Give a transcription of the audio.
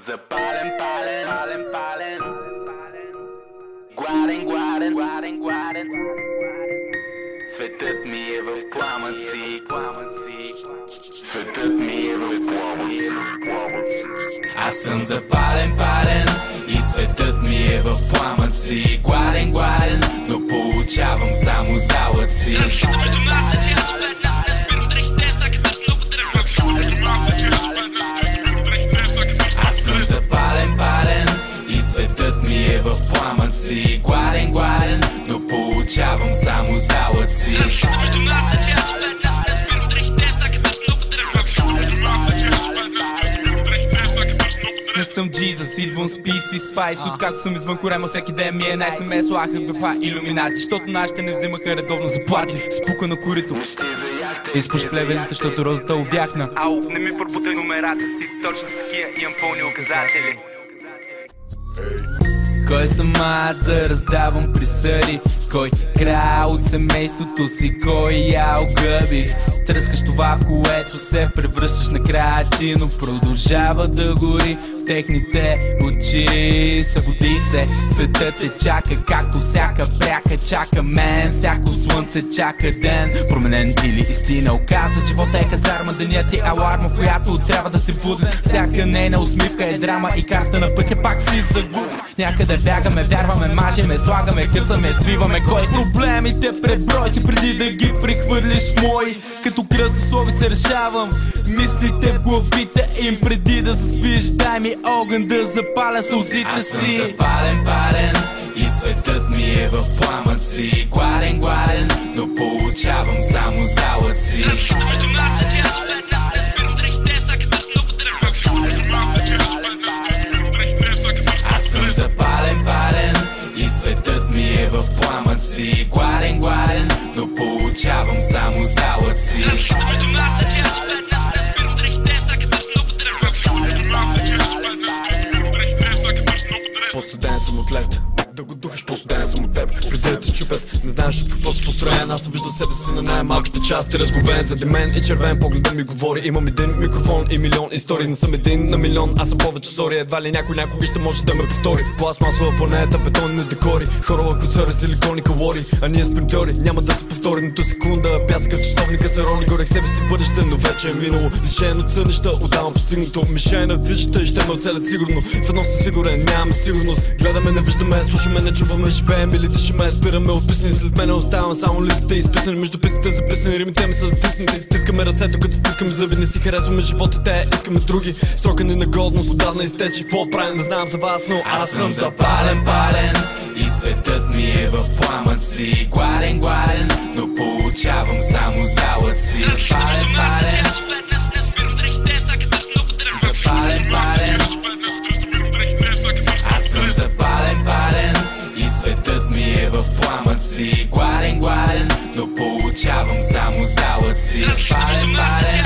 Запален, пален, пален, гладен, гладен, гладен, гладен. Светът ми е в пламъци, светът ми е в пламъци. Аз съм запален, пален и светът ми е в пламъци. Гладен, гладен, но получавам само залъци. Разчитаме до нас, че аз опет не спирам дрехите, всяка търс много дърва. Разчитаме до нас, че аз опет не спирам дрехите, всяка търс. Аз съм запален, пален и светът ми е в пламъци. Гладен, гладен, но получавам само залъци. Разчитаме до нас, че аз опет не спирам дрехите, всяка търс много дърва. Разчитаме до нас, че аз опет не спирам дрехите, всяка търс много дърва. Не съм Jesus, идвам с PC Spice. Откакто съм извън корема, всеки ден ми е найс. Не ме слаха в графа илюминати, защото нашите не взимаха редовно заплати. Спука на курито изпуш плевелите, защото розата увяхна. Ау, не ми пърбутай номерата си, точно с такива имам пълни указатели. Кой съм аз да раздавам присъди? Кой крал от семейството си? Кой ял гъби? Тръскаш това, в което се превръщаш накрая ти, но продължава да гори в техните очи. Събуди се, светът те чака, както всяка пряка чака мен. Всяко слънце чака ден, променен или истина оказа. Живота е казарма, денят е аларма, в която трябва да се будем. Всяка нейна усмивка е драма и карта на пътя пак си загубим. Някъде бягаме, вярваме, мажеме, слагаме, късаме, свиваме. Кой проблемите преброй си преди да ги прехвърлиш в мои. Като кръстословица решавам мислите в главите им преди да заспиш. Дай ми огън да запаля сълзите си. Аз съм запален, пален и светът ми е в пламъци. Гладен, гладен, но получавам само залъци. Разчитаме до нас, че аз опет не спирам дрехите, всяка търс много дърва. Разчитаме до нас, че аз опет не спирам дрехите, всяка търс. Аз съм запален, пален и светът ми е в пламъци. Гладен, гладен, но получавам само залъци. Разчитаме до нас, че аз опет не спирам дрехите, всяка търс много дърва. Разчитаме до нас, че аз опет не спирам дрехите, всяка търс много дърва. По-студен съм от лед, да го духаш, по-студен съм от теб. Преди да те щупят, не знаеш от какво си построен. Аз съм виждал себе си на най-малките части, разговен за демен и червен поглед да ми говори. Имам един микрофон и милион истории, не съм един на милион, аз съм повече сори. Едва ли някой някога ще може да ме повтори. Пластмасова планета, бетонни декори, хорова косъри, силикони калории. А ние спринтьори, няма да се повтори нито секунда. Пясъка в часовника се рони, горех себе си бъдеще, но вече е минало. Лишен от сънища, отдавам постигнато. Мишена в виждата и ще ме оцелят сигурно. В едно съм сигурен, нямаме сигурност. Гледаме, не виждаме, слушаме, не чуваме, живеем или дишаме. Спираме отписани, след мене оставам само листите изписани. Между писите записани, римите ми са затиснати. Стискаме ръцете, като стискаме зъби, не си харесваме животите, искаме други. Строкани на годност, отдавна изтече. Какво правим, не знам за вас, но аз съм запален, пален и светът ми е в пламъци. Гладен, гладен, но получавам само залъци. Разчитаме до нас, че аз опет не спирам дрехите, всяка търс много дърва. Запален, пален, аз съм запален, пален и светът ми е в пламъци. Гладен, гладен, но получавам само залъци. Разчитаме до нас, че